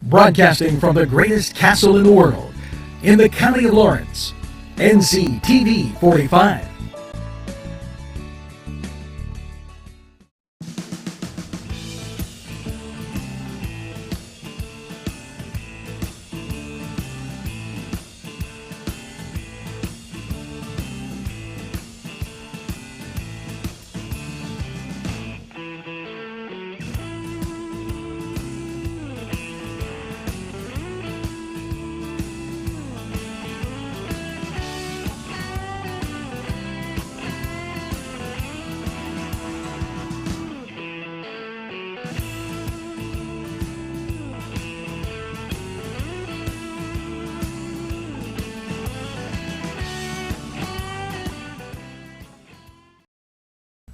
broadcasting from the greatest castle in the world, in the county of Lawrence, NCTV45.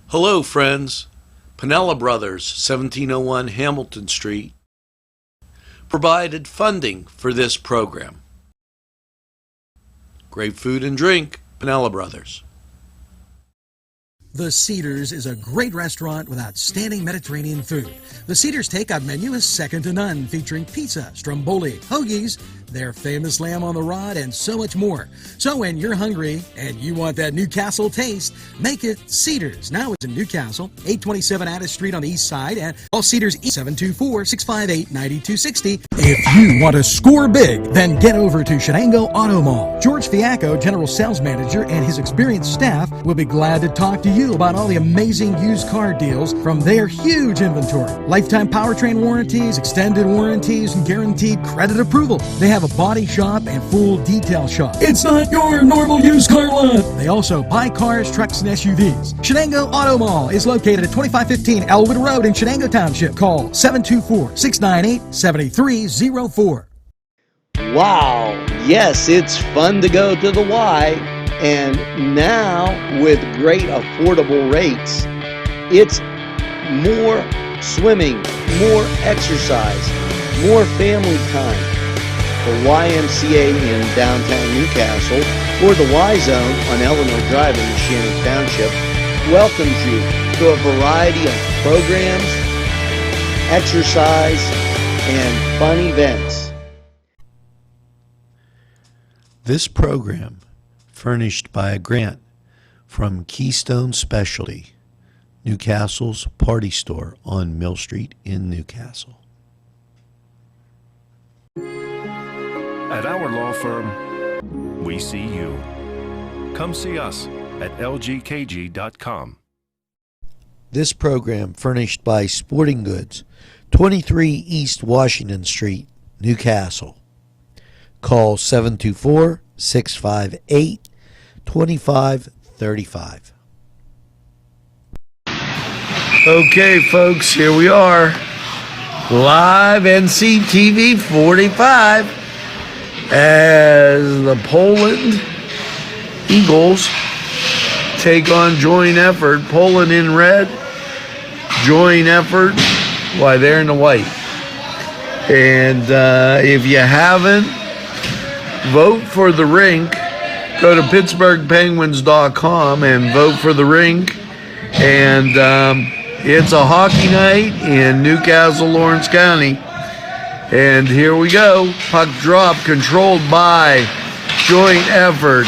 Hello, friends. Pinella Brothers, 1701 Hamilton Street, provided funding for this program. Great food and drink, Pinella Brothers. The Cedars is a great restaurant with outstanding Mediterranean food. The Cedars takeout menu is second to none, featuring pizza, stromboli, hoagies, their famous lamb on the rod, and so much more. So when you're hungry and you want that Newcastle taste, make it Cedars. Now it's in Newcastle, 827 Addis Street on the east side, and call Cedars 724-658-9260. If you want to score big, then get over to Shenango Auto Mall. George Fiacco, General Sales Manager, and his experienced staff will be glad to talk to you about all the amazing used car deals from their huge inventory. Lifetime powertrain warranties, extended warranties, and guaranteed credit approval. They have a body shop and full detail shop. It's not your normal used car lot. They also buy cars, trucks, and SUVs. Shenango Auto Mall is located at 2515 Elwood Road in Shenango Township. Call 724-698-7304. Wow, yes, it's fun to go to the Y, and now with great affordable rates, it's more swimming, more exercise, more family time. The YMCA in downtown Newcastle, or the Y Zone on Eleanor Drive in Shannon Township, welcomes you to a variety of programs, exercise, and fun events. This program furnished by a grant from Keystone Specialty, Newcastle's party store on Mill Street in Newcastle. At our law firm, we see you. Come see us at lgkg.com. This program furnished by Sporting Goods, 23 East Washington Street, Newcastle. Call 724-658-2535. Okay, folks, here we are. Live NCTV 45 as the Poland Eagles take on Joint Effort. Poland in red, Joint Effort, why, they're in the white. And if you haven't, vote for the rink. Go to PittsburghPenguins.com and vote for the rink. And it's a hockey night in Newcastle, Lawrence County. And here we go. Puck drop controlled by Joint Effort.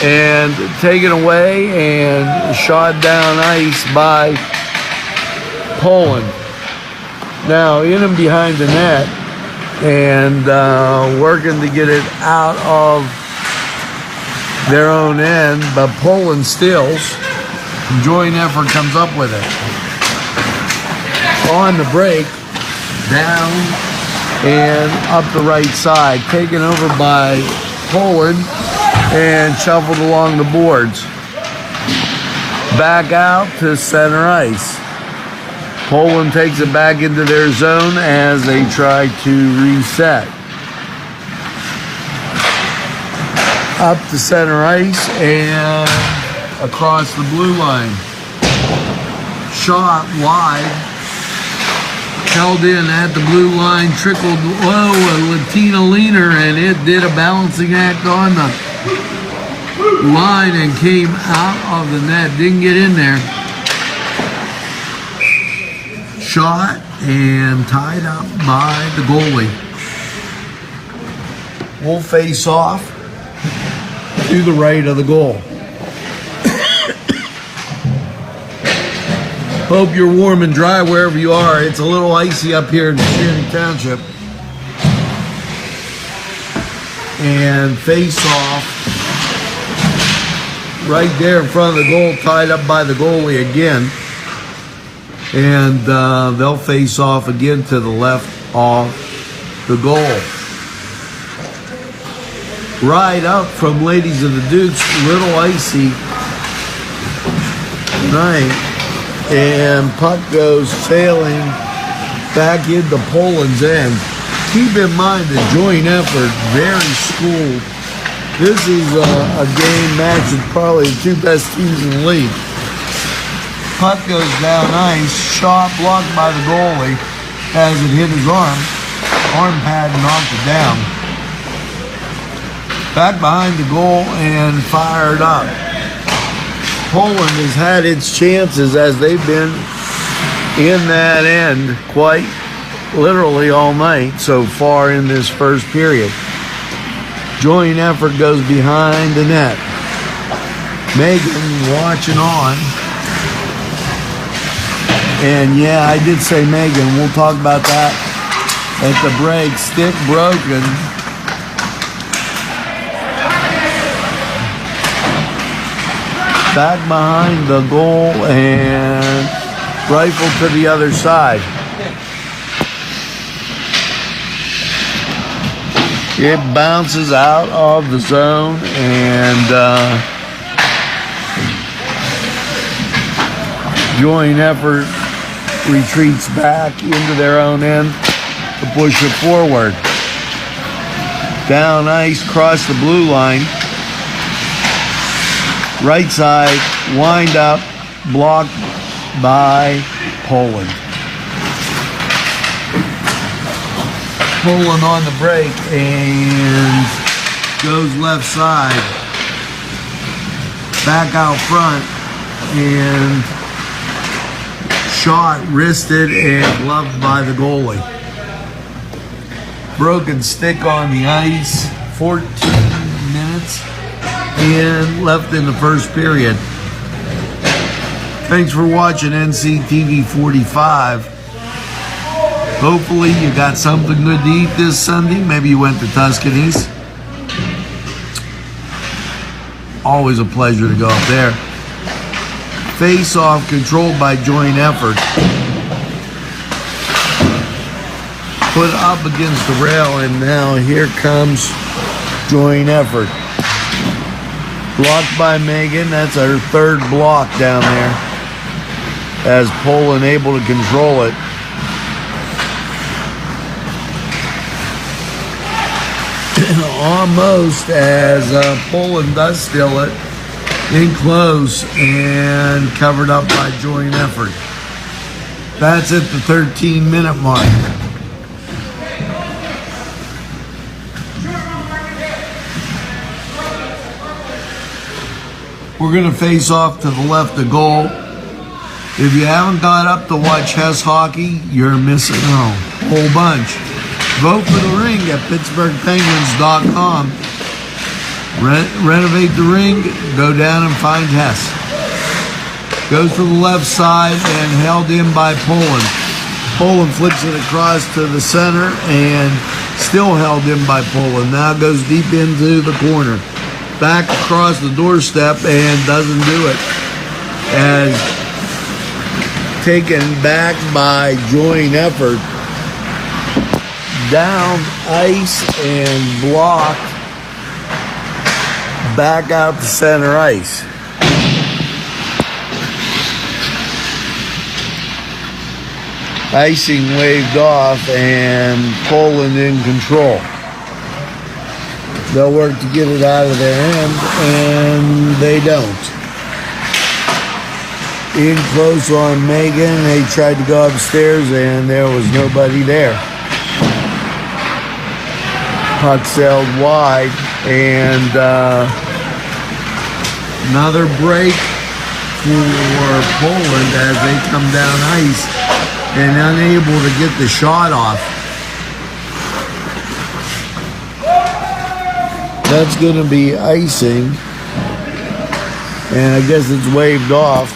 And taken away and shot down ice by Poland. Now in and behind the net and working to get it out of their own end, but Poland steals. Joint Effort comes up with it. On the break, down and up the right side, taken over by Poland and shuffled along the boards. Back out to center ice. Poland takes it back into their zone as they try to reset. Up to center ice and across the blue line. Shot wide. Held in at the blue line, trickled low, a Latina leaner, and it did a balancing act on the line and came out of the net. Didn't get in there. Shot and tied up by the goalie. We'll face off to the right of the goal. Hope you're warm and dry wherever you are. It's a little icy up here in Channing Township. And face off right there in front of the goal, tied up by the goalie again. And they'll face off again to the left of the goal. Right up from Ladies of the Dukes, little icy tonight. And puck goes sailing back into Poland's end. Keep in mind the joint effort, very schooled. This is a game match with probably the two best teams in the league. Puck goes down ice, shot blocked by the goalie as it hit his arm. Arm pad knocked it down. Back behind the goal and fired up. Poland has had its chances as they've been in that end quite literally all night so far in this first period. Joint effort goes behind the net. Megan watching on. And yeah, I did say Megan. We'll talk about that at the break. Stick broken. Back behind the goal and rifle to the other side. It bounces out of the zone and joint effort retreats back into their own end to push it forward. Down ice, cross the blue line. Right side, wind up, blocked by Poland. Poland on the break and goes left side. Back out front and shot wristed and gloved by the goalie. Broken stick on the ice, 14 minutes. And left in the first period. Thanks for watching NCTV45. Hopefully you got something good to eat this Sunday. Maybe you went to Tuscany's. Always a pleasure to go up there. Face off controlled by joint effort. Put up against the rail and now here comes joint effort. Blocked by Megan. That's our third block down there. As Poland able to control it. Almost as Poland does steal it. In close and covered up by joint effort. That's at the 13-minute mark. We're going to face off to the left of goal. If you haven't got up to watch Hess hockey, you're missing out. Whole bunch. Vote for the ring at PittsburghPenguins.com. Renovate the ring, go down and find Hess. Goes to the left side and held in by Poland. Poland flips it across to the center and still held in by Poland. Now goes deep into the corner. Back across the doorstep and doesn't do it. As taken back by joint effort. Down ice and blocked. Back out to center ice. Icing waved off and Poland in control. They'll work to get it out of their end, and they don't. In close on Megan, they tried to go upstairs, and there was nobody there. Puck sailed wide, and another break for Poland as they come down ice. and unable to get the shot off. That's going to be icing, and I guess it's waved off.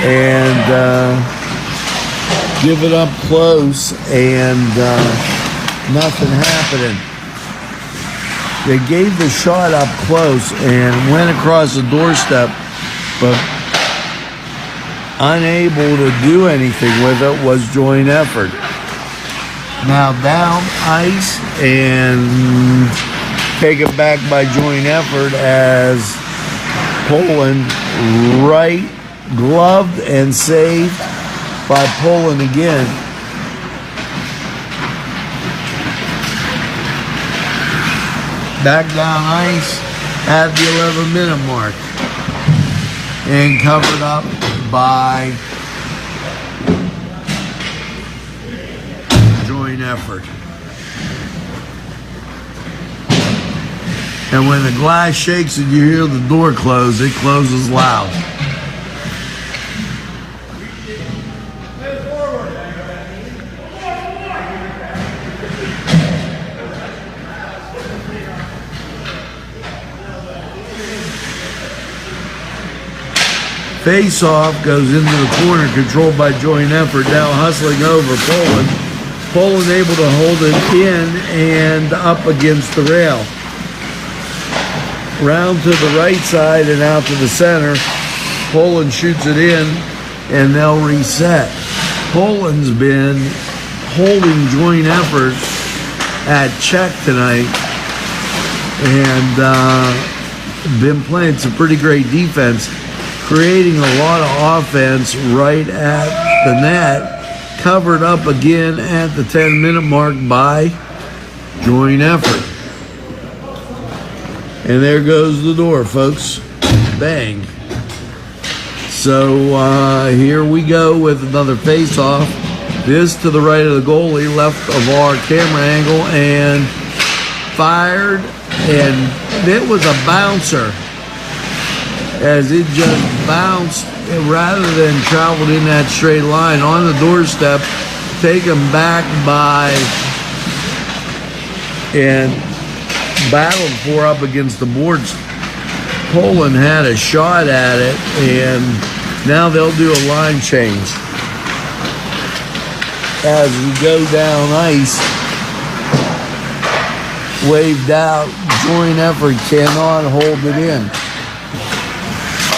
And give it up close, and nothing happening. They gave the shot up close and went across the doorstep, but unable to do anything with it was joint effort. Now down ice and taken back by joint effort as Poland right gloved and saved by Poland again. Back down ice at the 11-minute mark and covered up by joint effort. And when the glass shakes and you hear the door close, it closes loud. Face-off goes into the corner, controlled by joint effort, now hustling over Poland. Poland able to hold it in and up against the rail. Round to the right side and out to the center. Poland shoots it in, and they'll reset. Poland's been holding joint effort at check tonight, and been playing some pretty great defense, creating a lot of offense right at the net, covered up again at the 10-minute mark by joint effort. And there goes the door, folks. Bang. So here we go with another face-off. This to the right of the goalie, left of our camera angle, and fired, and it was a bouncer, as it just bounced rather than traveled in that straight line on the doorstep, taken back by and battled for up against the boards. Poland had a shot at it, and now they'll do a line change. As we go down ice, waved out, joint effort cannot hold it in.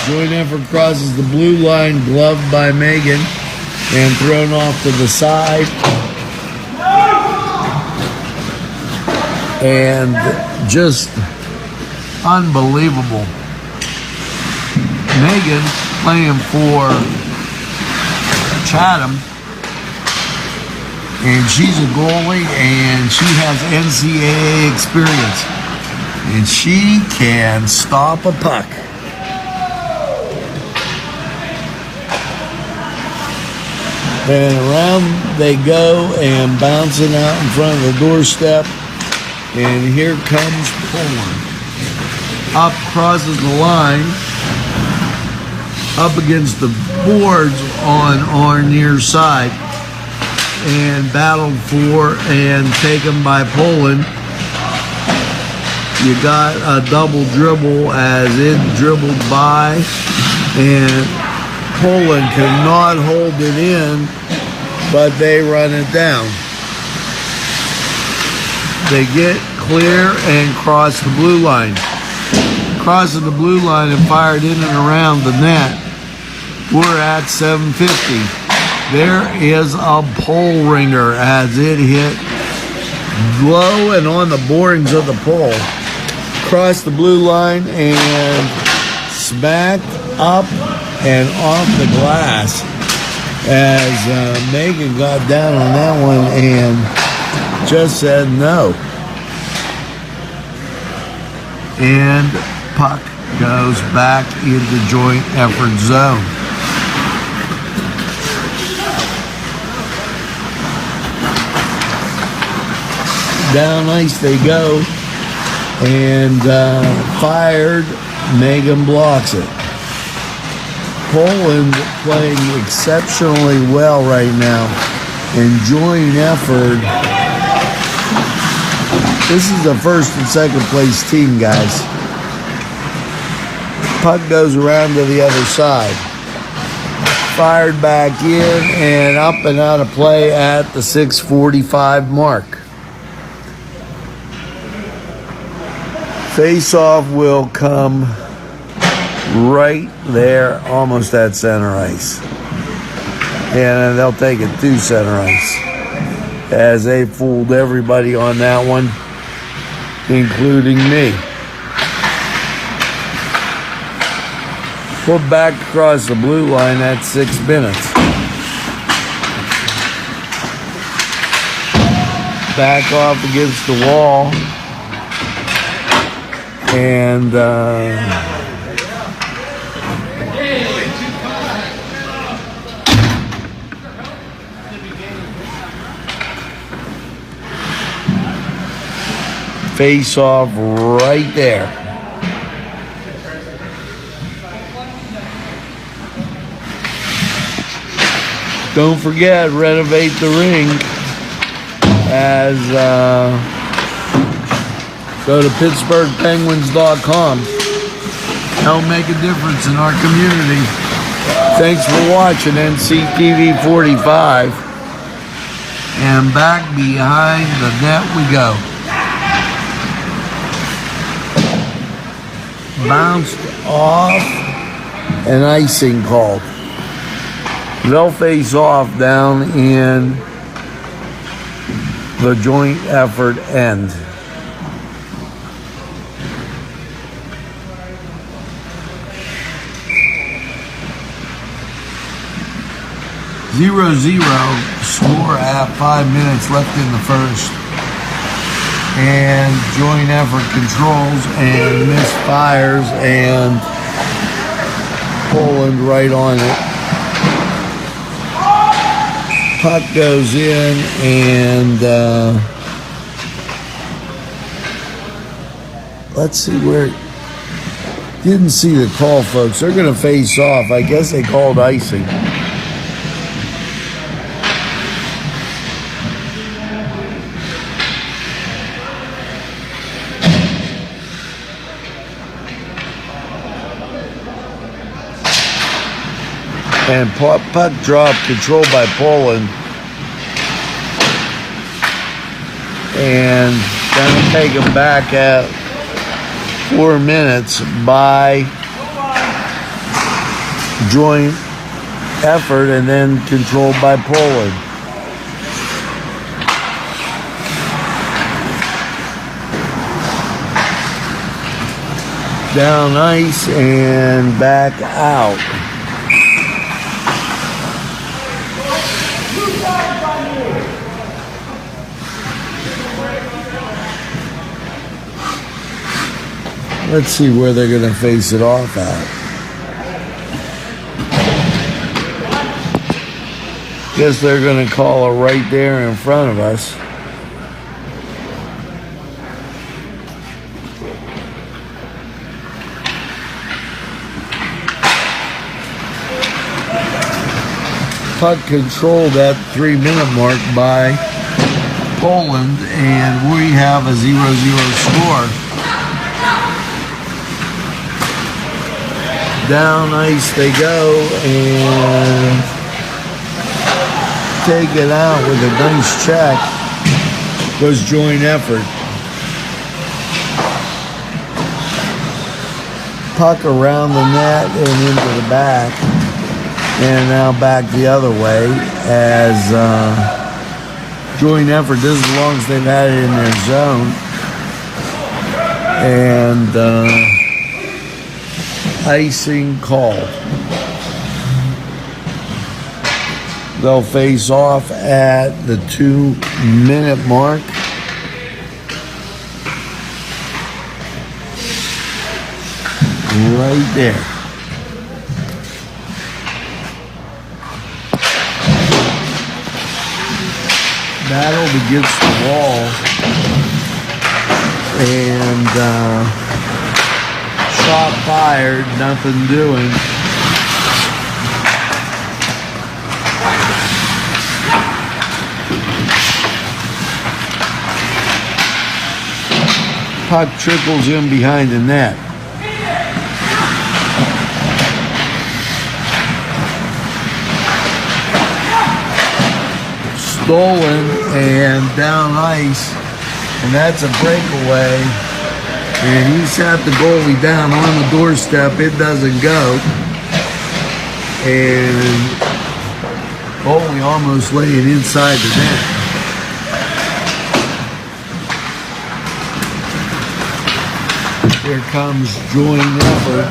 Joint effort crosses the blue line, gloved by Megan, and thrown off to the side. And just unbelievable. Megan playing for Chatham, and she's a goalie, and she has NCAA experience, and she can stop a puck. And around they go, and bouncing out in front of the doorstep. And here comes Poland. Up, crosses the line, up against the boards on our near side, and battled for and taken by Poland. You got a double dribble as it dribbled by, and Poland cannot hold it in, but they run it down. They get clear and cross the blue line. Crossing the blue line and fired in and around the net. We're at 750. There is a pole ringer as it hit low and on the borings of the pole. Crossed the blue line and smacked up and off the glass as Megan got down on that one and just said no. And puck goes back into joint effort zone. Down ice they go, and fired. Megan blocks it. Poland playing exceptionally well right now. Enjoying effort. This is the first and second place team, guys. Puck goes around to the other side. Fired back in and up and out of play at the 6:45 mark. Face-off will come right there, almost at center ice. And they'll take it to center ice, as they fooled everybody on that one, including me. Put back across the blue line at 6 minutes. Back off against the wall. And face off right there. Don't forget, renovate the ring as go to PittsburghPenguins.com. Help make a difference in our community. Thanks for watching NCTV45. And back behind the net we go. Bounced off, and icing called. They'll face off down in the joint effort end. (0-0) score at 5 minutes left in the first. And joint effort controls and misfires, and Poland right on it. Puck goes in, and let's see where. Didn't see the call, folks. They're going to face off. I guess they called icing. And puck drop, controlled by Poland. And gonna take him back at 4 minutes by joint effort, and then controlled by Poland. Down ice and back out. Let's see where they're going to face it off at. Guess they're going to call it right there in front of us. Puck controlled at 3 minute mark by Poland, and we have a 0-0 score. Down ice they go, and take it out with a nice check. Goes joint effort. Puck around the net and into the back, and now back the other way as joint effort. This is as long as they've had it in their zone. And icing called. They'll face off at the 2 minute mark. Right there. Battle against the wall. And shot fired, nothing doing. puck trickles in behind the net. Stolen and down ice, and that's a breakaway. And he sat the goalie down on the doorstep. It doesn't go. And goalie almost laying inside the net. Here comes joint effort.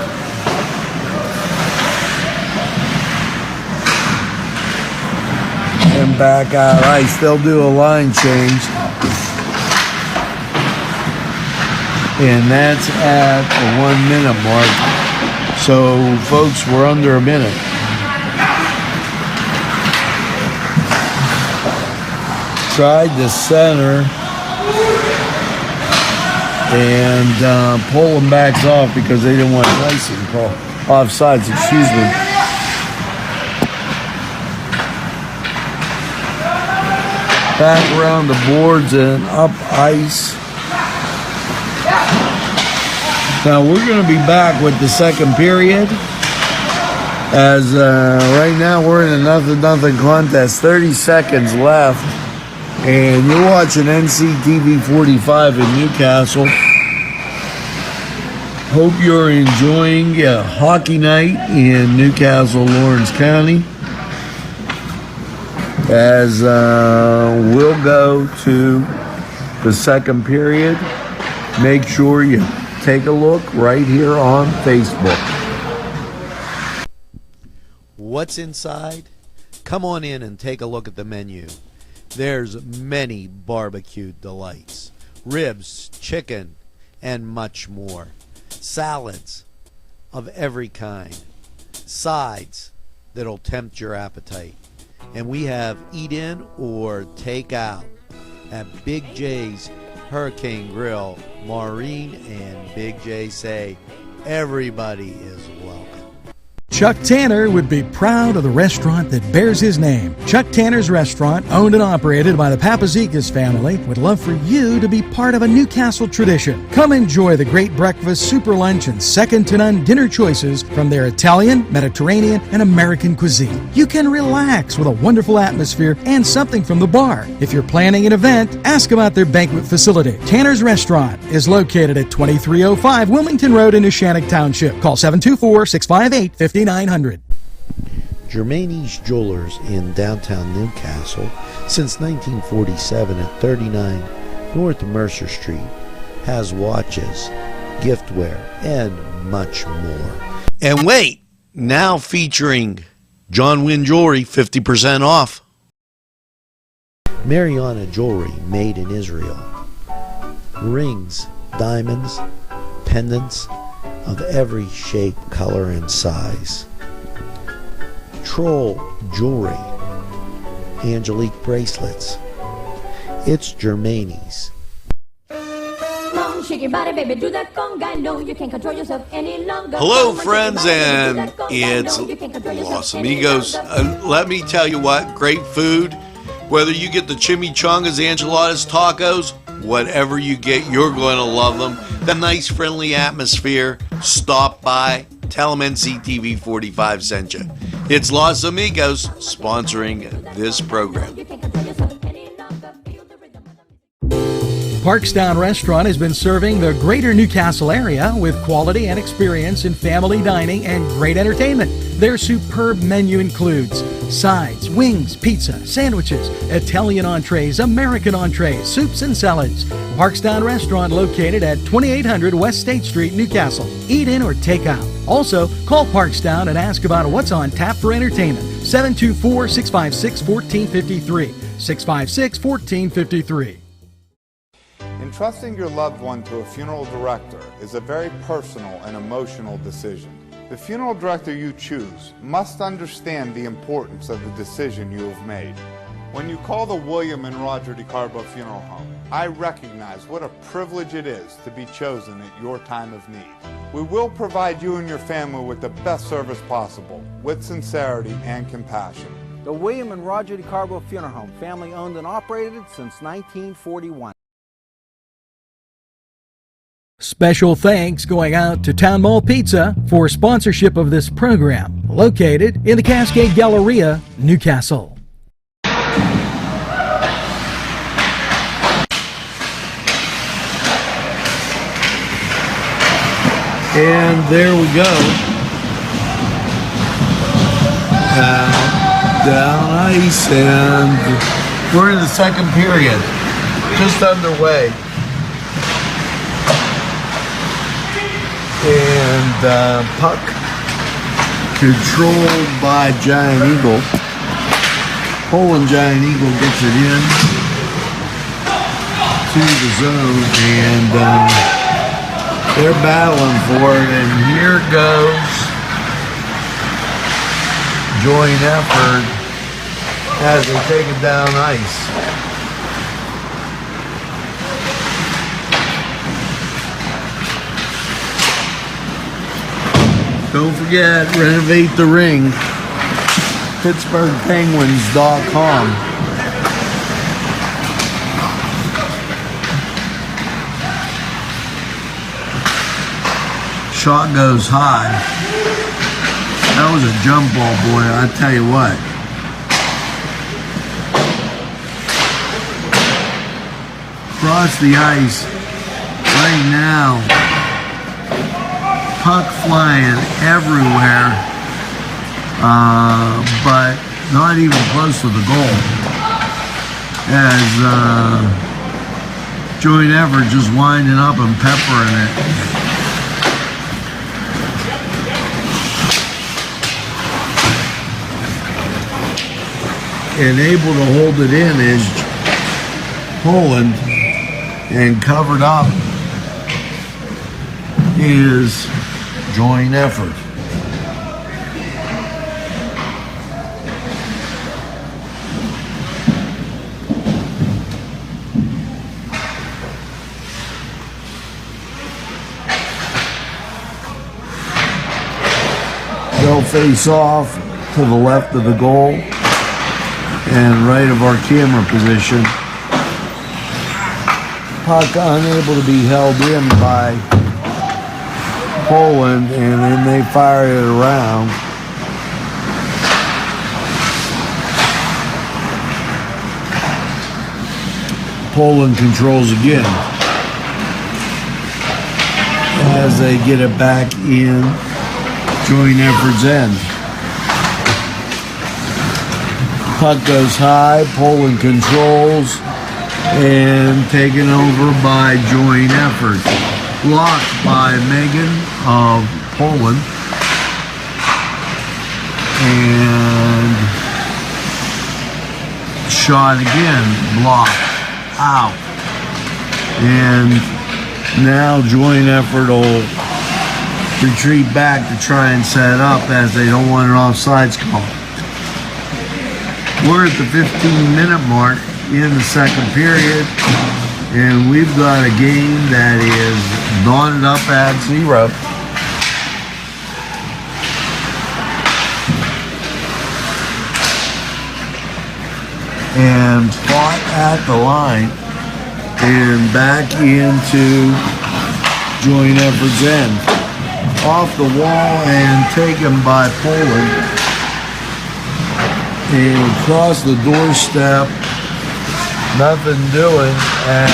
And back out ice. They'll do a line change. And that's at the 1 minute mark. So, folks, we're under a minute. Tried the center. And Poland backs off because they didn't want icing call. Offsides, excuse me. Back around the boards and up ice. Now we're going to be back with the second period. As right now we're in a 0-0 contest. 30 seconds left. And you're watching NCTV45 in Newcastle. Hope you're enjoying a hockey night in Newcastle, Lawrence County. As we'll go to the second period. Make sure you take a look right here on Facebook. What's inside? Come on in and take a look at the menu. There's many barbecued delights. Ribs, chicken, and much more. Salads of every kind. Sides that'll tempt your appetite. And we have eat in or take out at Big J's Hurricane Grill. Maureen and Big J say everybody is welcome. Chuck Tanner would be proud of the restaurant that bears his name. Chuck Tanner's Restaurant, owned and operated by the Papazikas family, would love for you to be part of a Newcastle tradition. Come enjoy the great breakfast, super lunch, and second-to-none dinner choices from their Italian, Mediterranean, and American cuisine. You can relax with a wonderful atmosphere and something from the bar. If you're planning an event, ask about their banquet facility. Tanner's Restaurant is located at 2305 Wilmington Road in Neshannock Township. Call 724-658-5900. Germany's Jewelers in downtown Newcastle since 1947 at 39 North Mercer Street has watches, giftware, and much more. And wait, now featuring John Wynn Jewelry, 50% off. Mariana Jewelry, made in Israel. Rings, diamonds, pendants of every shape, color, and size. Troll Jewelry, Angelique bracelets. It's Germany's. Hello, friends, and it's Los Amigos. Let me tell you what, great food. Whether you get the chimichangas, enchiladas, tacos, whatever you get, you're going to love them. The nice, friendly atmosphere. Stop by. Tell them NCTV45 sent you. It's Los Amigos sponsoring this program. Parkstown Restaurant has been serving the greater Newcastle area with quality and experience in family dining and great entertainment. Their superb menu includes sides, wings, pizza, sandwiches, Italian entrees, American entrees, soups and salads. Parkstown Restaurant located at 2800 West State Street, Newcastle. Eat in or take out. Also, call Parkstown and ask about what's on tap for entertainment. 724-656-1453. 656-1453. Entrusting your loved one to a funeral director is a very personal and emotional decision. The funeral director you choose must understand the importance of the decision you have made. When you call the William and Roger DeCarbo Funeral Home, I recognize what a privilege it is to be chosen at your time of need. We will provide you and your family with the best service possible, with sincerity and compassion. The William and Roger DeCarbo Funeral Home, family owned and operated since 1941. Special thanks going out to Town Mall Pizza for sponsorship of this program, located in the Cascade Galleria, Newcastle. And there we go. Down ice, and we're in the second period, just underway. And puck controlled by Giant Eagle. Poland Giant Eagle gets it in to the zone, and they're battling for it, and here goes joint effort as they take it down ice. Don't forget, renovate the ring. PittsburghPenguins.com. Shot goes high. That was a jump ball, boy, I tell you what. Across the ice right now. Puck flying everywhere, but not even close to the goal. As joint effort just winding up and peppering it. And able to hold it in is Poland, and covered up is joint effort. They'll face off to the left of the goal and right of our camera position. Puck unable to be held in by Poland, and then they fire it around. Poland controls again as they get it back in joint effort's end. Puck goes high, Poland controls, and taken over by joint effort. Blocked by Megan of Poland, and shot again, blocked out. And now joint effort will retreat back to try and set up, as they don't want an offsides call. We're at the 15-minute mark in the second period, and we've got a game that is knotted up at 0. And fought at the line and back into joint effort's end. Off the wall and taken by Poland. And across the doorstep, nothing doing, as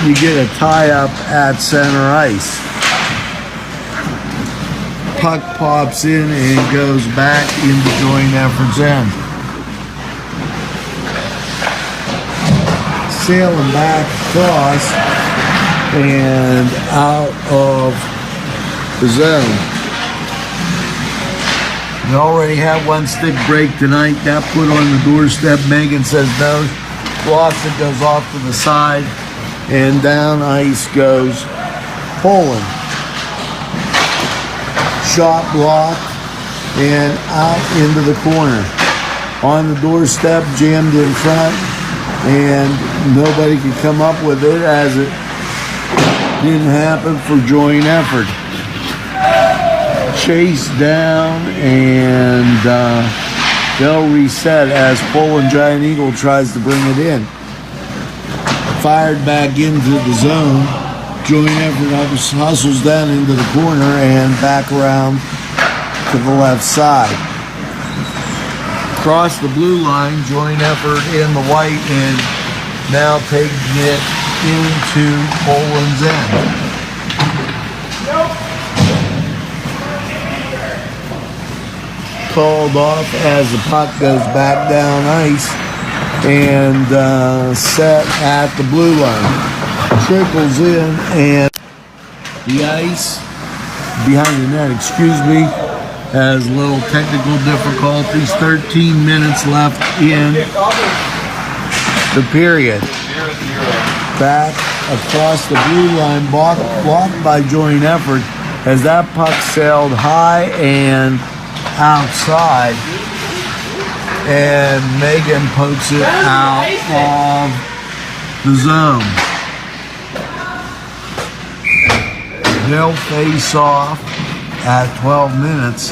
you get a tie-up at center ice. Puck pops in and goes back into joint effort's end. Sailing back across and out of the zone. We already had one stick break tonight. That put on the doorstep. Megan says no. Blocks it, goes off to the side, and down ice goes Poland. Shot blocked and out into the corner. On the doorstep, jammed in front, and nobody could come up with it, as it didn't happen for joint effort. Chase down, and they'll reset as Poland Giant Eagle tries to bring it in. fired back into the zone. Joint effort hustles down into the corner and back around to the left side. Across the blue line, joint effort in the white and now taking it into Poland's end. Called off as the puck goes back down ice and set at the blue line. Trickles in and the ice behind the net, has little technical difficulties. 13 minutes left in the period. Back across the blue line, blocked by joint effort as that puck sailed high and outside, and Megan pokes it out of the zone. They'll face off at 12 minutes.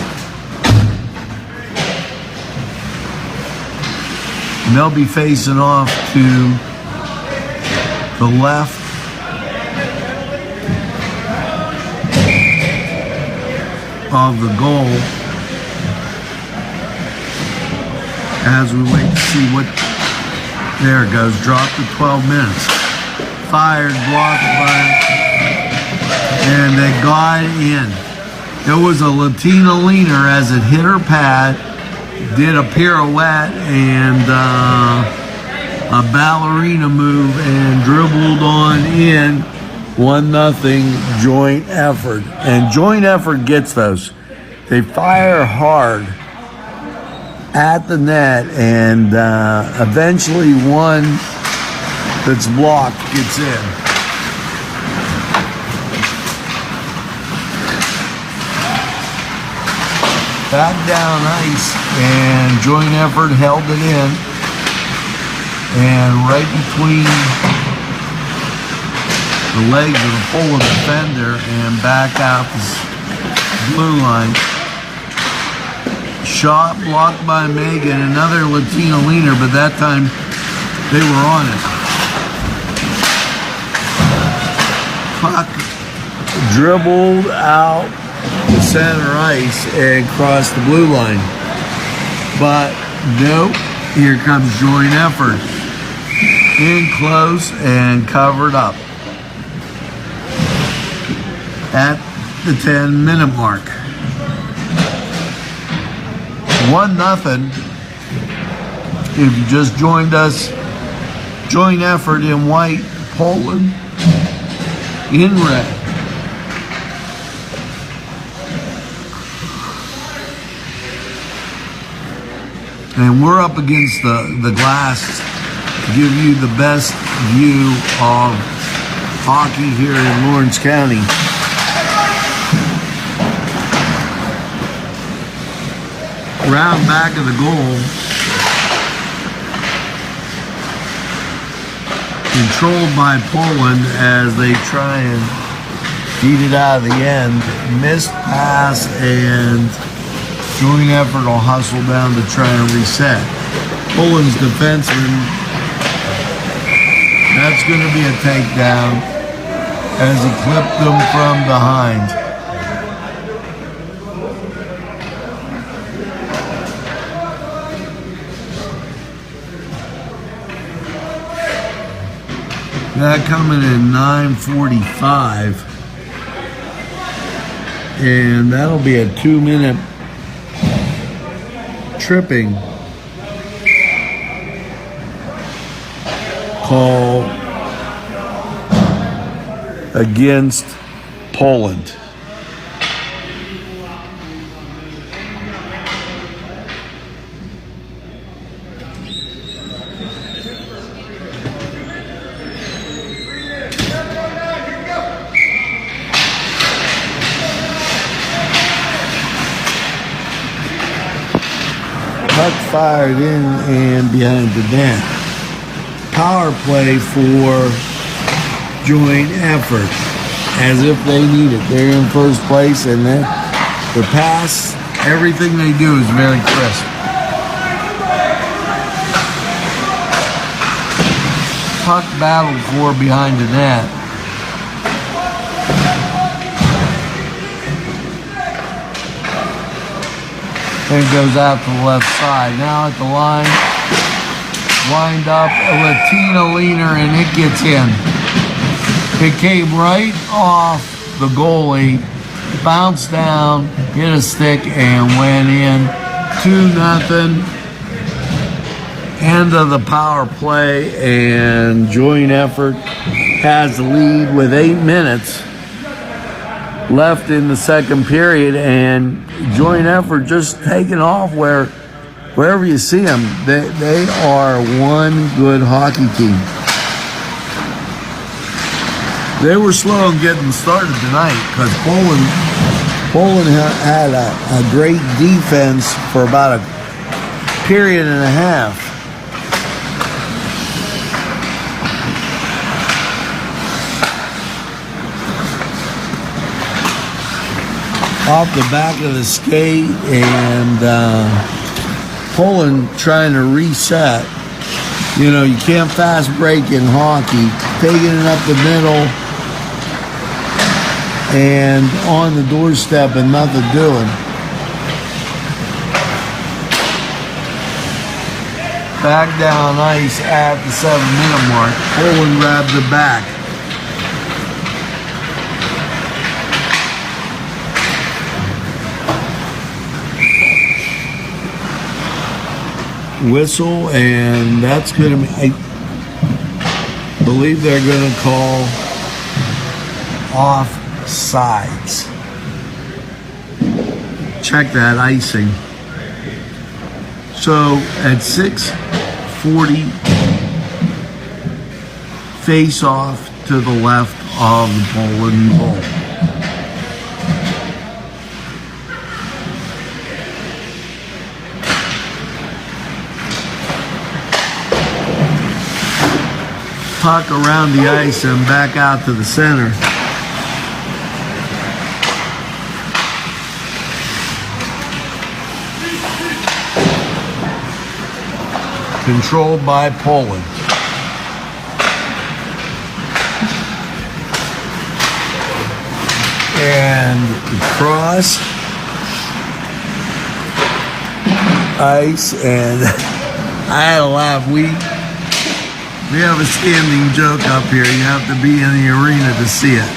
And they'll be facing off to the left of the goal as we wait to see what. There it goes, dropped to 12 minutes. Fired, blocked by, and they got it in. It was a Latina leaner as it hit her pad, did a pirouette and a ballerina move and dribbled on in. 1-0 joint effort. And joint effort gets those. They fire hard at the net, and eventually one that's blocked gets in. Back down ice, and joint effort held it in, and right between the legs of the Poland defender and back out the blue line. Shot blocked by Megan, another Latina leaner, but that time they were on it. Puck dribbled out the center ice and crossed the blue line. But nope, here comes joint effort. In close and covered up at the 10-minute mark. 1-0. If you just joined us, joint effort in white, Poland in red. And we're up against the glass to give you the best view of hockey here in Lawrence County. Round back of the goal, controlled by Poland as they try and beat it out of the end. Missed pass, and joint effort will hustle down to try and reset. Poland's defenseman, that's going to be a takedown as he clipped them from behind. That coming in 9:45, and that'll be a 2-minute tripping call against Poland. Puck fired in and behind the net. Power play for joint effort, as if they need it. They're in first place, and then the pass, everything they do is very crisp. puck battled for behind the net. And it goes out to the left side. Now at the line, wind up a Latina leaner, and it gets in. It came right off the goalie, bounced down, hit a stick, and went in. 2-0. End of the power play, and joint effort has the lead with 8 minutes left in the second period, and joint effort just taking off wherever you see them. They are one good hockey team. They were slow in getting started tonight because Poland had a great defense for about a period and a half. Off the back of the skate, and Poland trying to reset. You know, you can't fast break in hockey. Taking it up the middle and on the doorstep and nothing doing. Back down ice at the 7-minute mark. Poland grabbed the back. Whistle, and that's going to be, I believe they're going to call offsides. Check that icing. So at 6:40, face off to the left of the Poland goal. Puck around the ice and back out to the center. Controlled by Poland. And cross ice, and I had a laugh. We have a standing joke up here. You have to be in the arena to see it.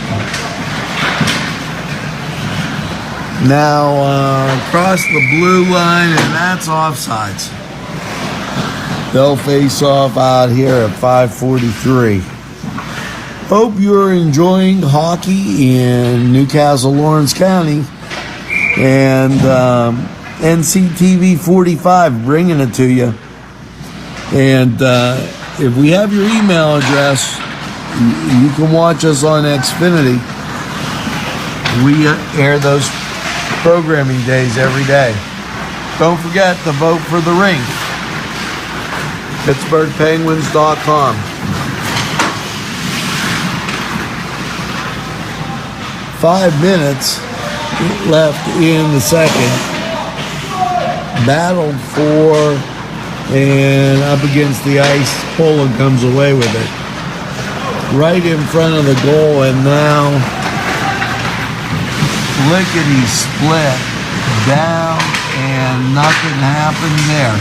Now, across the blue line, and that's offsides. They'll face off out here at 5:43. Hope you're enjoying hockey in Newcastle, Lawrence County. And NCTV45 bringing it to you. And if we have your email address, you can watch us on Xfinity. We air those programming days every day. Don't forget to vote for the ring. PittsburghPenguins.com. 5 minutes left in the second. Battled for and up against the ice. Poland comes away with it. Right in front of the goal, and now lickety split down, and nothing happened there.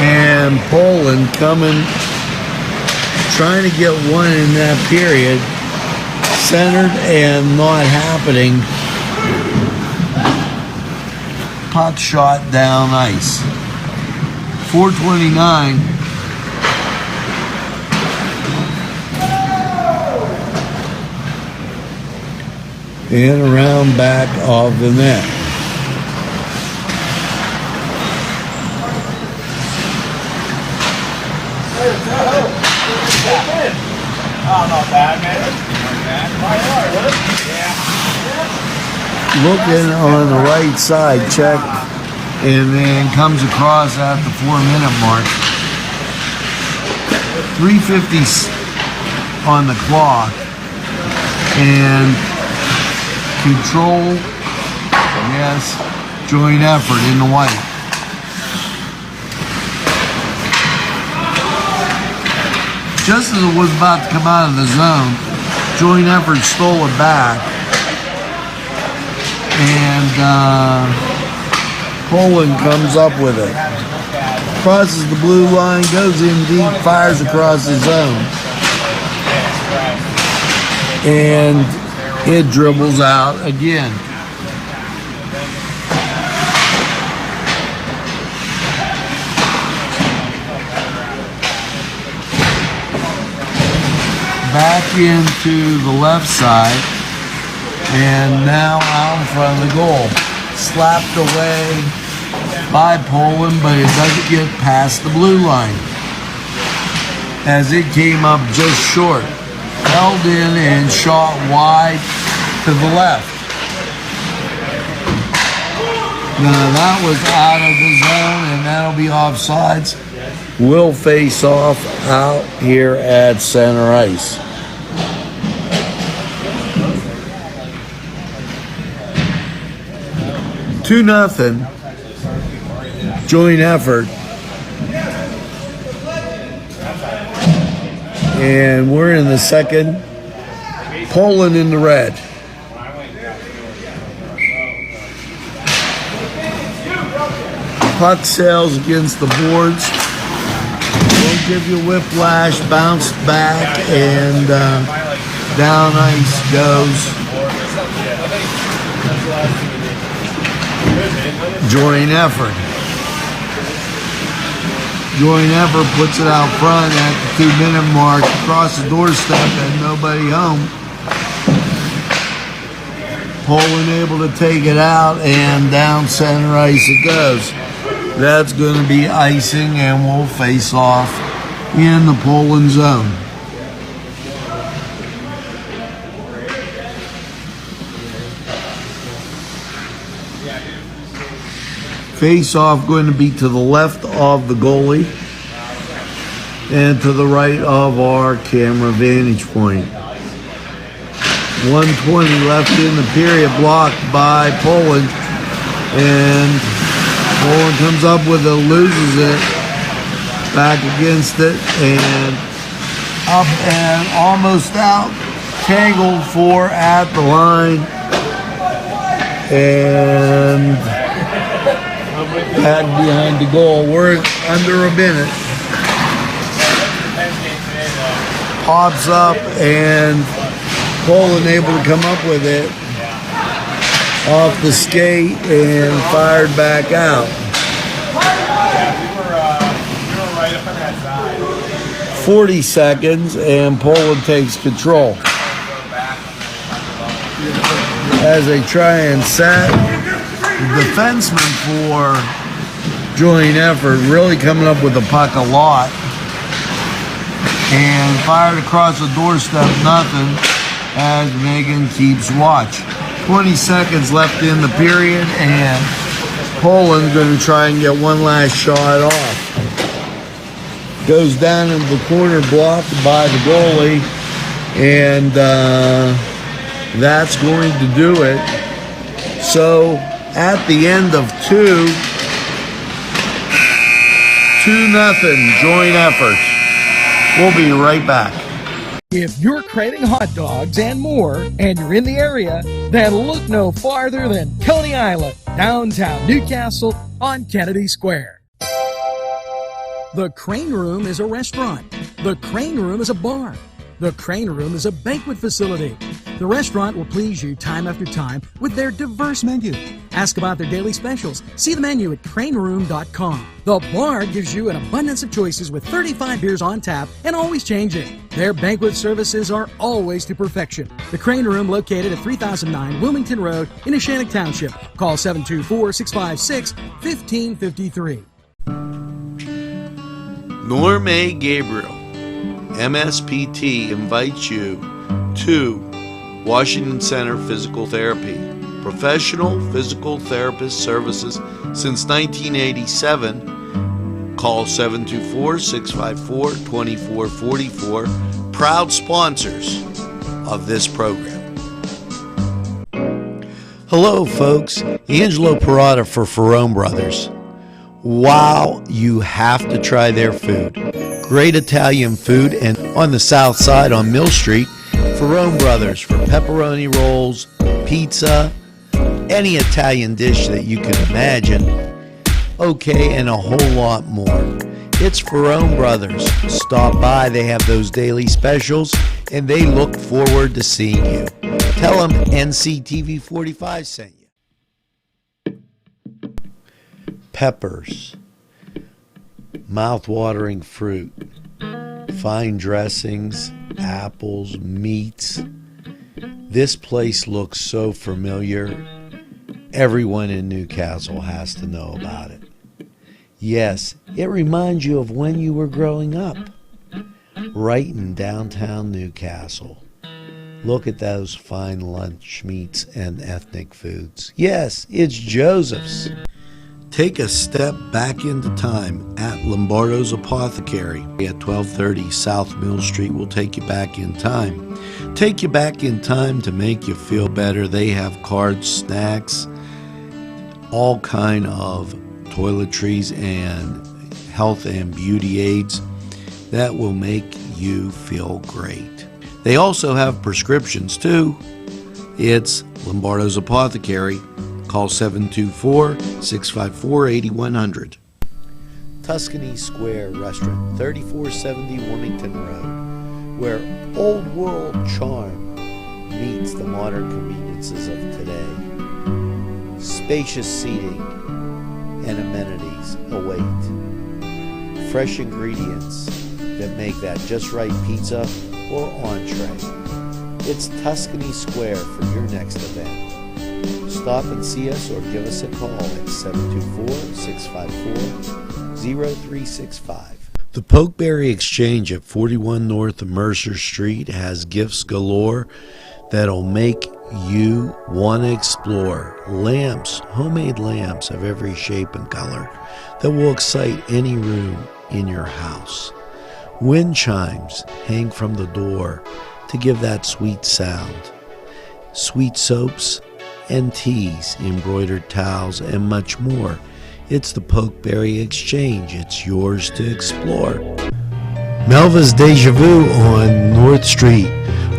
And Poland coming, trying to get one in that period, centered and not happening. Puck shot down ice. 4:29. And around back of the net. Oh, not bad, man. Looking on the right side, check, and then comes across at the 4-minute mark. 3:50 on the clock, and control, yes, joint effort in the white. Just as it was about to come out of the zone, joint effort stole it back. And Poland comes up with it. Crosses the blue line, goes in deep, fires across the zone. And it dribbles out again. Back into the left side, and now out in front of the goal. Slapped away by Poland, but it doesn't get past the blue line as it came up just short. Held in and shot wide to the left. Now that was out of the zone, and that'll be offsides. We'll face off out here at center ice. Two nothing. Joint effort. And we're in the second. Poland in the red. Puck sails against the boards. Won't give you whiplash. Bounced back and down ice goes. Joint effort. Joint effort puts it out front at the 2-minute mark, across the doorstep and nobody home. Poland able to take it out and down center ice it goes. That's going to be icing and we'll face off in the Poland zone. Face-off going to be to the left of the goalie and to the right of our camera vantage point. 1:20 left in the period, blocked by Poland, and Poland comes up with it, loses it, back against it, and up and almost out, tangled for at the line, and back behind the goal. We're under a minute. Pops up and Poland able to come up with it off the skate and fired back out. 40 seconds and Poland takes control. As they try and set, the defenseman for joint effort really coming up with the puck a lot and fired across the doorstep, nothing, as Megan keeps watch. 20 seconds left in the period and Poland's going to try and get one last shot off. Goes down into the corner, blocked by the goalie, and that's going to do it. So at the end of 2-0 joint effort. We'll be right back. If you're craving hot dogs and more, and you're in the area, then look no farther than Coney Island, downtown Newcastle on Kennedy Square. The Crane Room is a restaurant. The Crane Room is a bar. The Crane Room is a banquet facility. The restaurant will please you time after time with their diverse menu. Ask about their daily specials. See the menu at craneroom.com. The bar gives you an abundance of choices with 35 beers on tap and always changing. Their banquet services are always to perfection. The Crane Room, located at 3009 Wilmington Road in Neshannock Township. Call 724-656-1553. Norm A. Gabriel, MSPT, invites you to Washington Center Physical Therapy. Professional physical therapist services since 1987. Call 724-654-2444. Proud sponsors of this program. Hello, folks. Angelo Parada for Ferrone Brothers. Wow, you have to try their food. Great Italian food, and on the south side on Mill Street, Ferrone Brothers for pepperoni rolls, pizza, any Italian dish that you can imagine. Okay, and a whole lot more. It's Ferrone Brothers. Stop by, they have those daily specials, and they look forward to seeing you. Tell them NCTV45 sent you. Peppers, mouth-watering fruit, fine dressings, apples, meats. This place looks so familiar. Everyone in Newcastle has to know about it. Yes, it reminds you of when you were growing up, right in downtown Newcastle. Look at those fine lunch meats and ethnic foods. Yes, it's Joseph's. Take a step back into time at Lombardo's Apothecary at 1230 South Mill Street. Will take you back in time. Take you back in time to make you feel better. They have cards, snacks, all kind of toiletries and health and beauty aids that will make you feel great. They also have prescriptions too. It's Lombardo's Apothecary. Call 724-654-8100. Tuscany Square Restaurant, 3470 Wilmington Road, where old world charm meets the modern conveniences of today. Spacious seating and amenities await. Fresh ingredients that make that just right pizza or entree. It's Tuscany Square for your next event. Stop and see us or give us a call at 724-654-0365. The Pokeberry Exchange at 41 North Mercer Street has gifts galore that'll make you want to explore. Lamps, homemade lamps of every shape and color that will excite any room in your house. Wind chimes hang from the door to give that sweet sound. Sweet soaps and teas, embroidered towels, and much more. It's the Pokeberry Exchange. It's yours to explore. Melva's Deja Vu on North Street,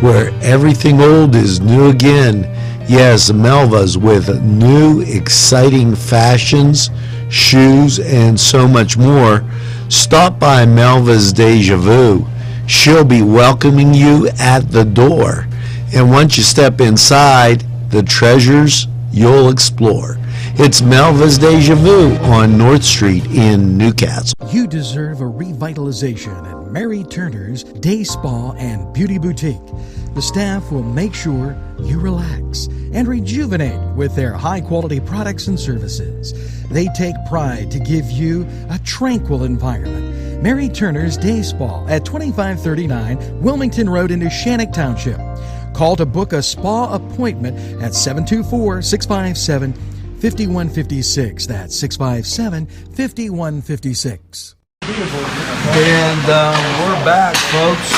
where everything old is new again. Yes, Melva's with new, exciting fashions, shoes, and so much more. Stop by Melva's Deja Vu. She'll be welcoming you at the door. And once you step inside, the treasures you'll explore. It's Melva's Deja Vu on North Street in Newcastle. You deserve a revitalization at Mary Turner's Day Spa and Beauty Boutique. The staff will make sure you relax and rejuvenate with their high-quality products and services. They take pride to give you a tranquil environment. Mary Turner's Day Spa at 2539 Wilmington Road in Shannock Township. Call to book a spa appointment at 724-657-5156. That's 657-5156. And we're back, folks.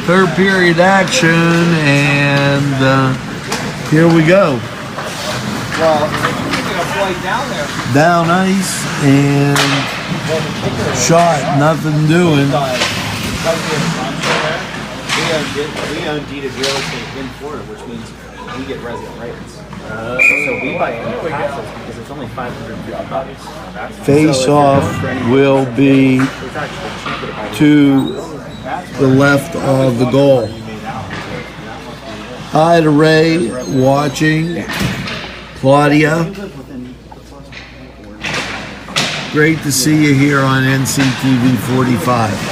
Third period action, and here we go. Well, flight down there. Down ice and shot, nothing doing. We own deeded real estate in Florida, which means we get resident rights. So we buy any passes because it's only $550. Face-off will be to the left of the goal. Hi to Ray, watching. Claudia. Great to see you here on NCTV45.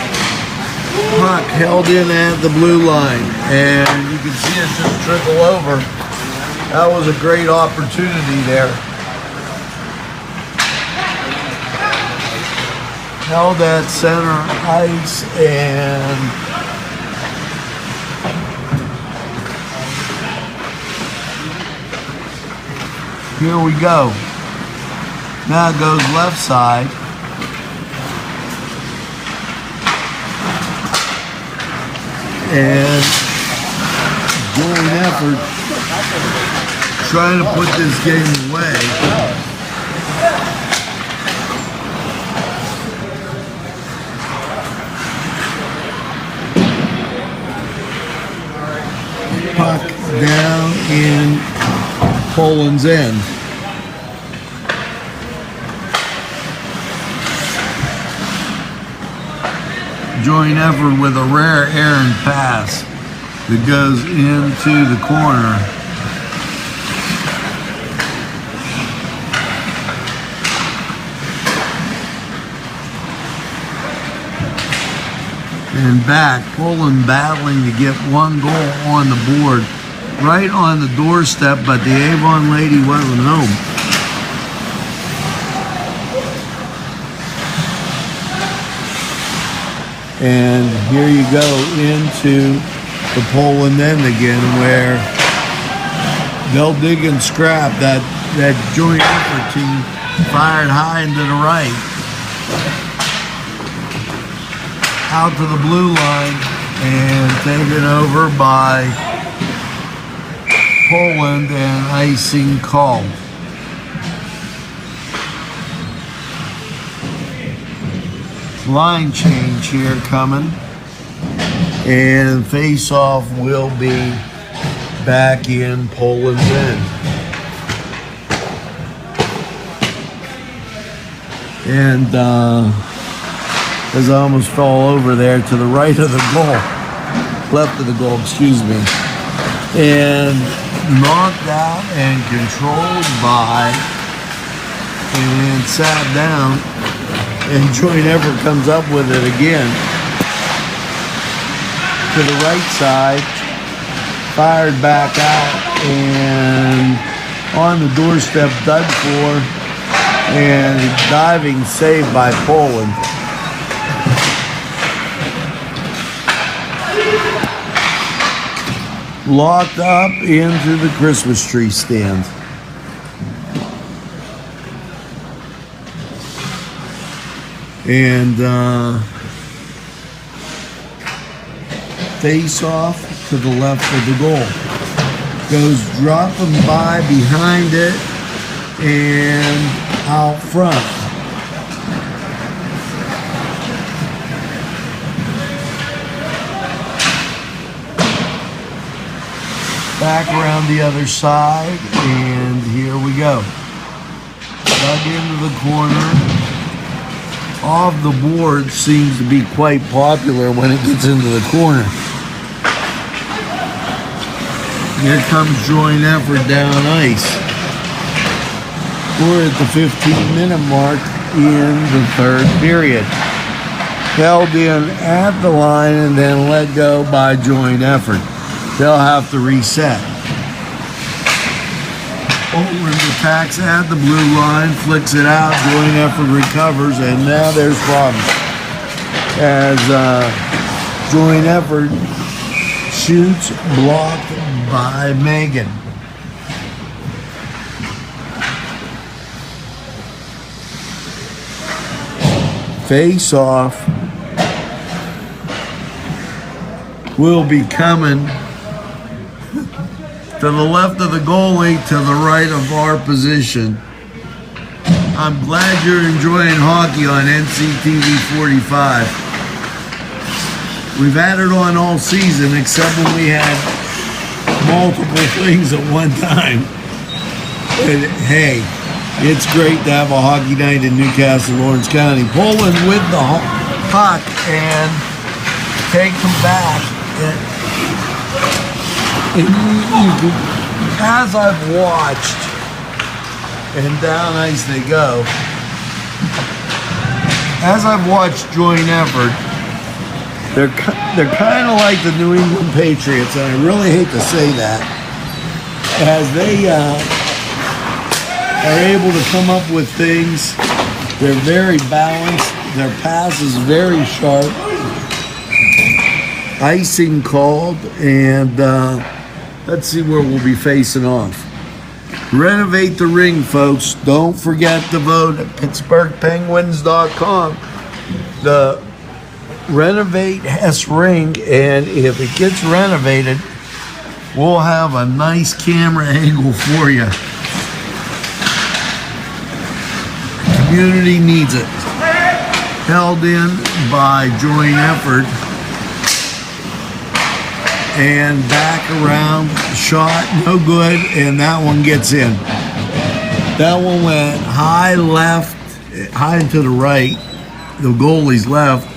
Puck held in at the blue line, and you can see it just trickle over. That was a great opportunity there. Held at center ice, and here we go. Now it goes left side. And joint effort trying to put this game away. puck down in Poland's end. Joint effort with a rare errant pass that goes into the corner. And back, Poland battling to get one goal on the board, right on the doorstep, but the Avon lady wasn't home. And here you go into the Poland end again, where they'll dig and scrap. That joint effort team fired high and to the right. Out to the blue line and taken over by Poland and icing called. Line change here coming, and face-off will be back in Poland's end. And as I almost fell over there to the right of the goal, left of the goal, excuse me, and knocked out and controlled by and sat down, and joint effort comes up with it again to the right side, fired back out and on the doorstep, dug for, and diving save by Poland. Locked up into the Christmas tree stand. And face off to the left of the goal. Goes dropping by behind it and out front. Back around the other side, and here we go. Dug into the corner. Off the board seems to be quite popular when it gets into the corner. Here comes joint effort down ice. We're at the 15-minute mark in the third period. Held in at the line and then let go by joint effort. They'll have to reset. Poland attacks at the blue line, flicks it out, joint effort recovers, and now there's problems. As joint effort shoots, blocked by Megan. Face off will be coming to the left of the goalie, to the right of our position. I'm glad you're enjoying hockey on NCTV45. We've had it on all season, except when we had multiple things at one time. And hey, it's great to have a hockey night in Newcastle, Lawrence County. Poland with the puck and take them back. As I've watched, and down ice they go, as I've watched joint effort, they're kind of like the New England Patriots, and I really hate to say that, as they are able to come up with things. They're very balanced, their pass is very sharp. Icing called, and let's see where we'll be facing off. Renovate the ring, folks. Don't forget to vote at PittsburghPenguins.com. The Renovate Hess ring, and if it gets renovated, we'll have a nice camera angle for you. Community needs it. Held in by joint effort. and back around, shot, no good, and that one gets in. That one went high left, high and to the right, the goalie's left,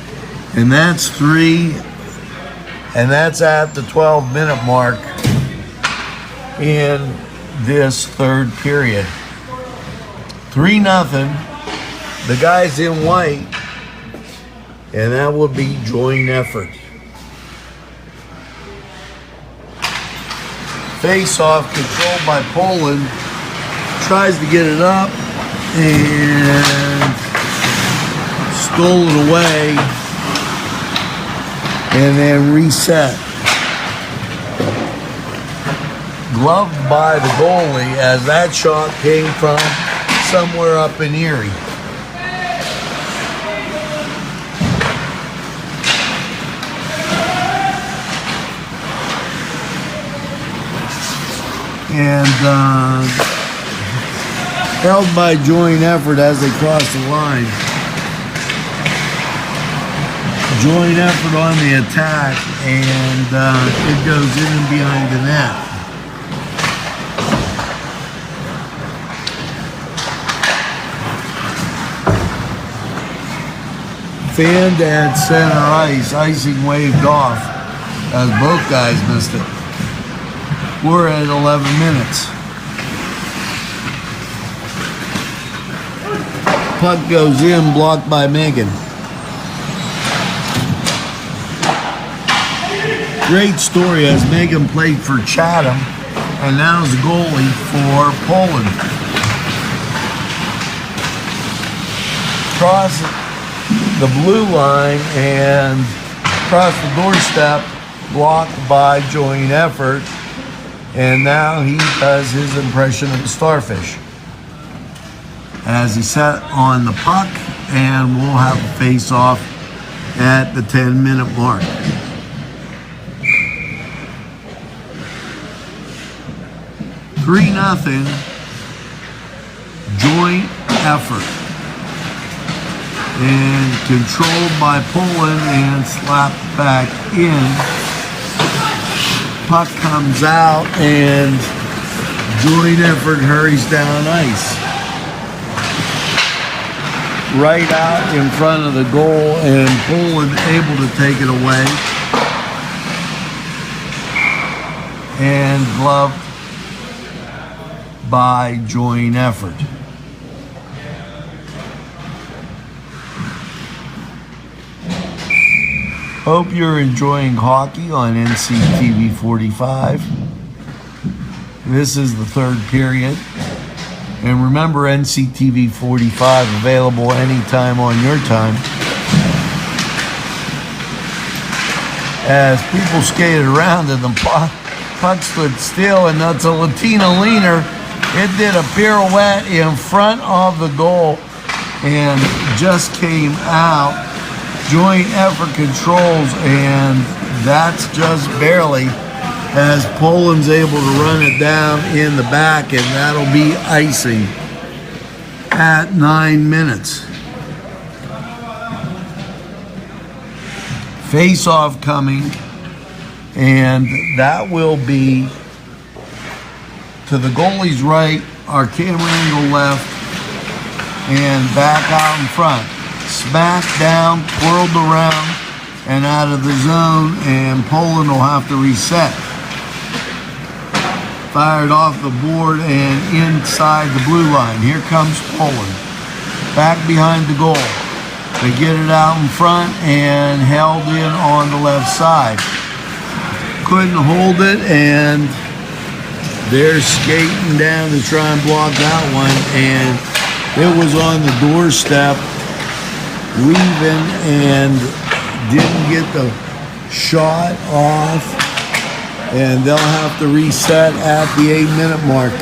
and that's 3, and that's at the 12-minute mark in this third period. 3-0. The guy's in white, and that will be joint effort. Face-off controlled by Poland. Tries to get it up and stole it away and then reset. Gloved by the goalie as that shot came from somewhere up in Erie. And held by joint effort as they cross the line. Joint effort on the attack, and it goes in and behind the net. Fanned at center ice, icing waved off as both guys missed it. We're at 11 minutes. Puck goes in, blocked by Megan. Great story as Megan played for Chatham and now is the goalie for Poland. Cross the blue line and across the doorstep, blocked by joint effort, and now he does his impression of the starfish as he set on the puck, and we'll have a face-off at the 10-minute mark. Three nothing, joint effort, and controlled by Poland and slapped back in. Puck comes out and joint effort hurries down ice. Right out in front of the goal, and Poland able to take it away. And gloved by joint effort. Hope you're enjoying hockey on NCTV45. This is the third period. And remember, NCTV45 available anytime on your time. As people skated around and the puck stood still, and that's a Latina leaner. It did a pirouette in front of the goal and just came out. Joint effort controls, and that's just barely, as Poland's able to run it down in the back, and that'll be icing at 9 minutes. Face-off coming, and that will be to the goalie's right, our camera angle left, and back out in front. Smacked down, twirled around, and out of the zone, and Poland will have to reset. Fired off the board and inside the blue line. Here comes Poland. Back behind the goal. They get it out in front and held in on the left side. Couldn't hold it, and they're skating down to try and block that one, and it was on the doorstep, weaving, and didn't get the shot off, and they'll have to reset at the 8-minute mark.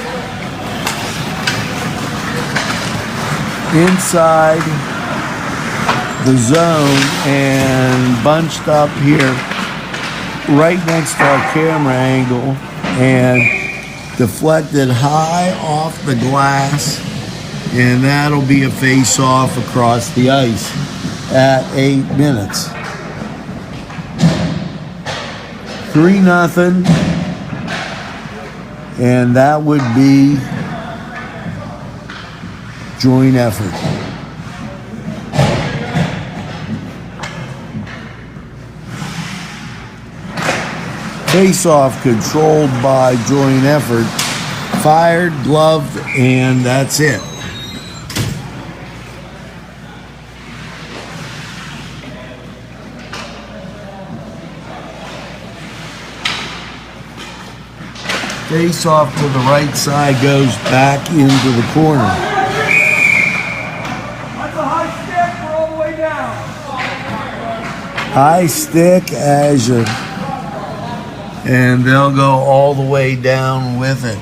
Inside the zone and bunched up here right next to our camera angle, and deflected high off the glass, and that'll be a face-off across the ice at 8 minutes. 3-0. And that would be joint effort. Face-off controlled by joint effort. Fired, gloved, and that's it. Face off to the right side goes back into the corner. That's a high stick. We're all the way down. High stick as you, and they'll go all the way down with it.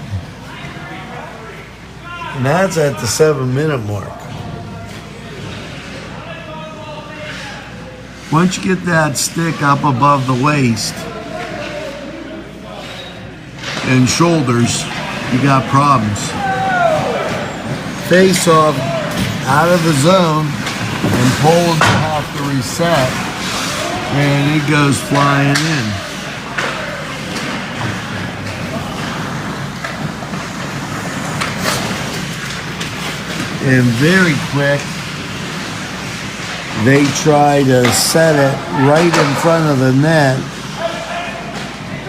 And that's at the 7-minute mark. Once you get that stick up above the waist and shoulders, you got problems. Face off out of the zone, and Poland will have to reset, and it goes flying in. And very quick, they try to set it right in front of the net.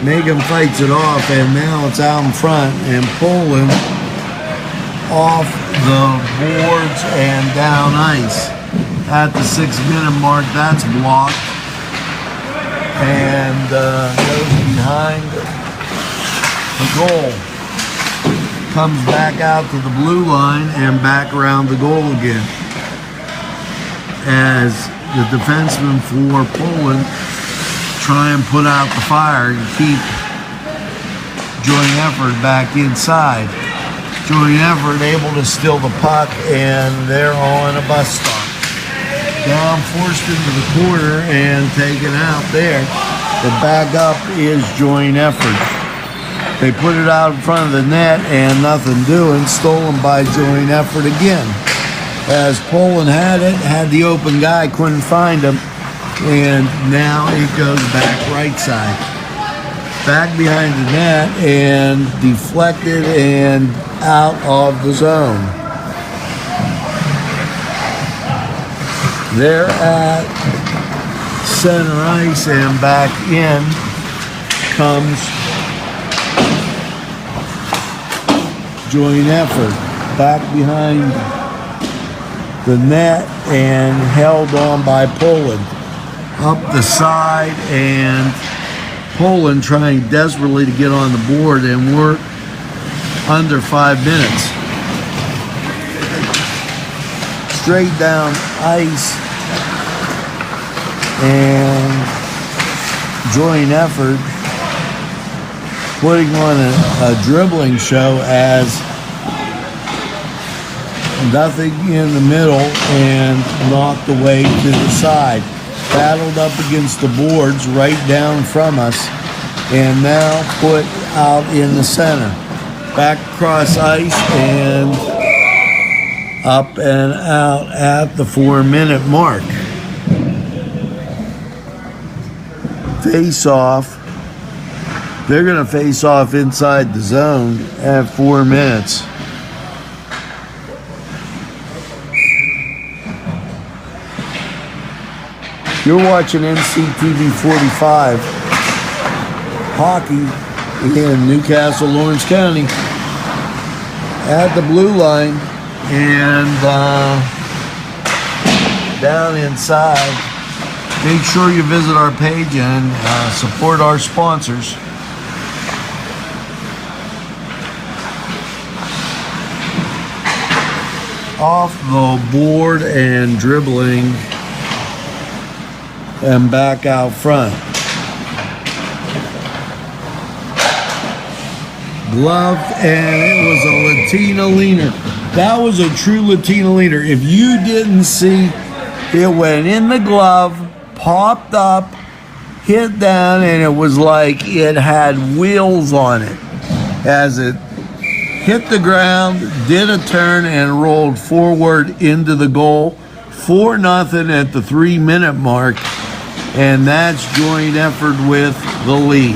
Megan fights it off, and now it's out in front, and Poland off the boards and down ice. At the 6-minute mark, that's blocked, and goes behind the goal. Comes back out to the blue line and back around the goal again. As the defenseman for Poland try and put out the fire and keep joint effort back inside. Joint effort able to steal the puck, and they're on a bus stop. Down, forced into the corner and taken out there. The back up is joint effort. They put it out in front of the net and nothing doing. Stolen by joint effort again. As Poland had it, had the open guy, couldn't find him. And now it goes back right side. Back behind the net and deflected and out of the zone. They're at center ice, and back in comes joint effort. Back behind the net and held on by Poland. Up the side, and Poland trying desperately to get on the board, and we're under 5 minutes. Straight down ice, and joint effort putting on a dribbling show as nothing in the middle and knocked away to the side. Battled up against the boards right down from us, and now put out in the center. Back across ice and up and out at the 4-minute mark. Face off. They're going to face off inside the zone at 4 minutes. You're watching NCTV45 hockey in Newcastle, Lawrence County at the blue line and down inside. Make sure you visit our page and support our sponsors. Off the board and dribbling and back out front. Glove, and it was a Latina leaner. That was a true Latina leaner. If you didn't see, it went in the glove, popped up, hit down, and it was like it had wheels on it. As it hit the ground, did a turn, and rolled forward into the goal. 4-0 at the 3-minute mark. And that's joint effort with the lead.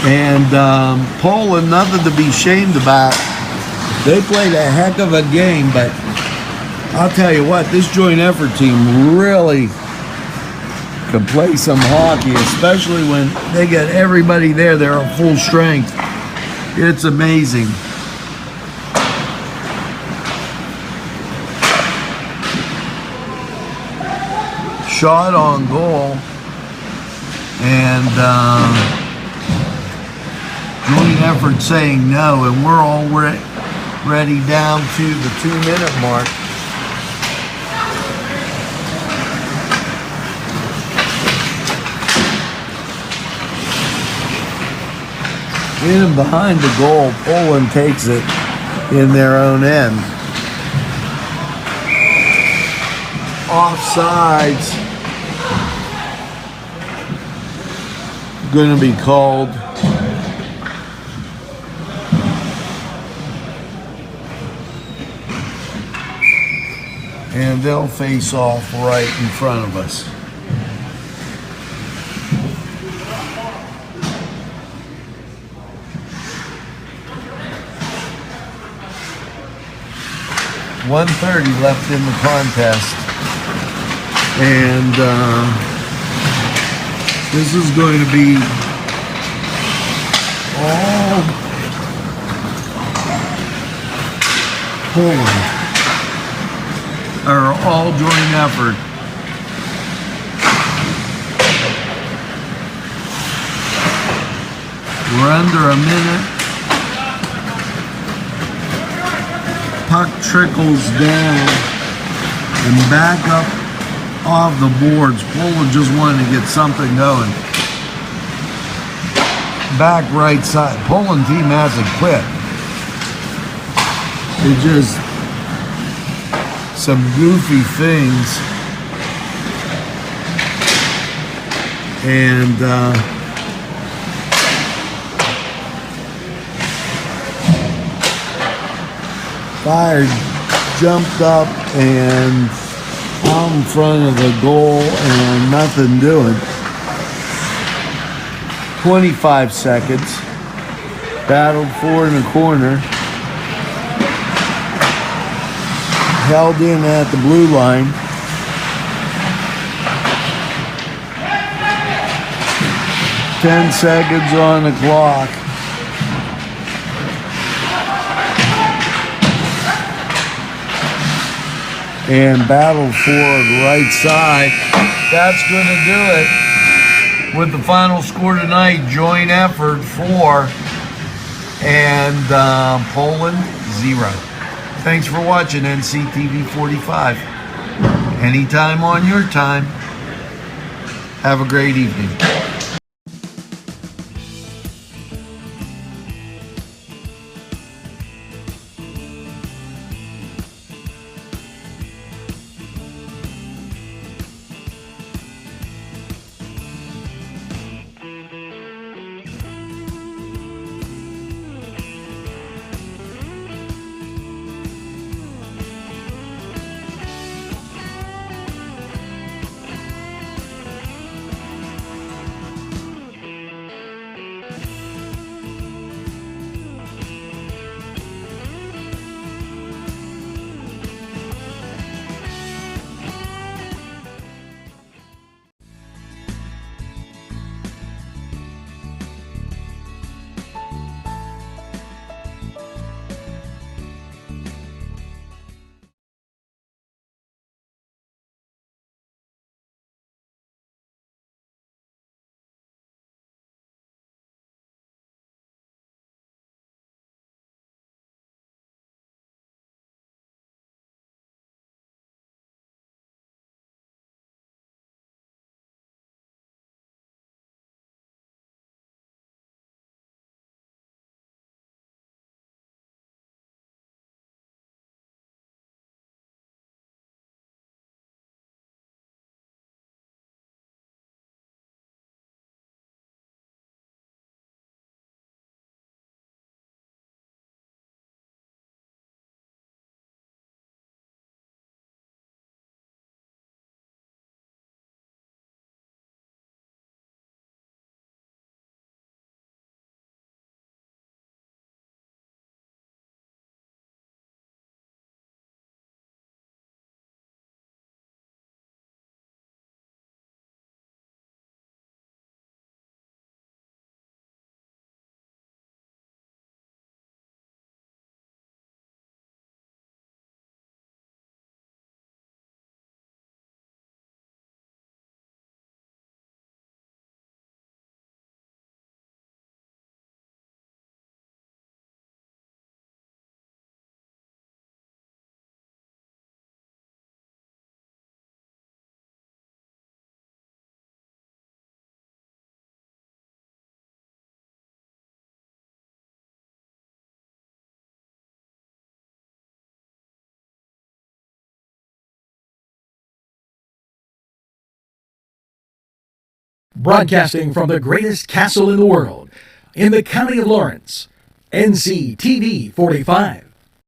And Poland, nothing to be ashamed about. They played a heck of a game, but I'll tell you what, this joint effort team really can play some hockey, especially when they get everybody there. They're at full strength. It's amazing. Shot on goal, and joint effort saying no, and we're already down to the 2-minute mark. In and behind the goal, Poland takes it in their own end. Offsides going to be called. And they'll face off right in front of us. .130 left in the contest, and this is going to be all Poland, or all joint effort. We're under a minute. Puck trickles down and back up off the boards. Poland just wanted to get something going. Back right side. Poland team hasn't quit. It's just some goofy things. And Fire jumped up and out in front of the goal and nothing doing. 25 seconds. Battled for in the corner. Held in at the blue line. Ten seconds on the clock. And battle for the right side. That's going to do it with the final score tonight. Joint effort 4 and Poland 0. Thanks for watching NCTV45. Anytime on your time. Have a great evening. Broadcasting from the greatest castle in the world, in the county of Lawrence, NCTV 45.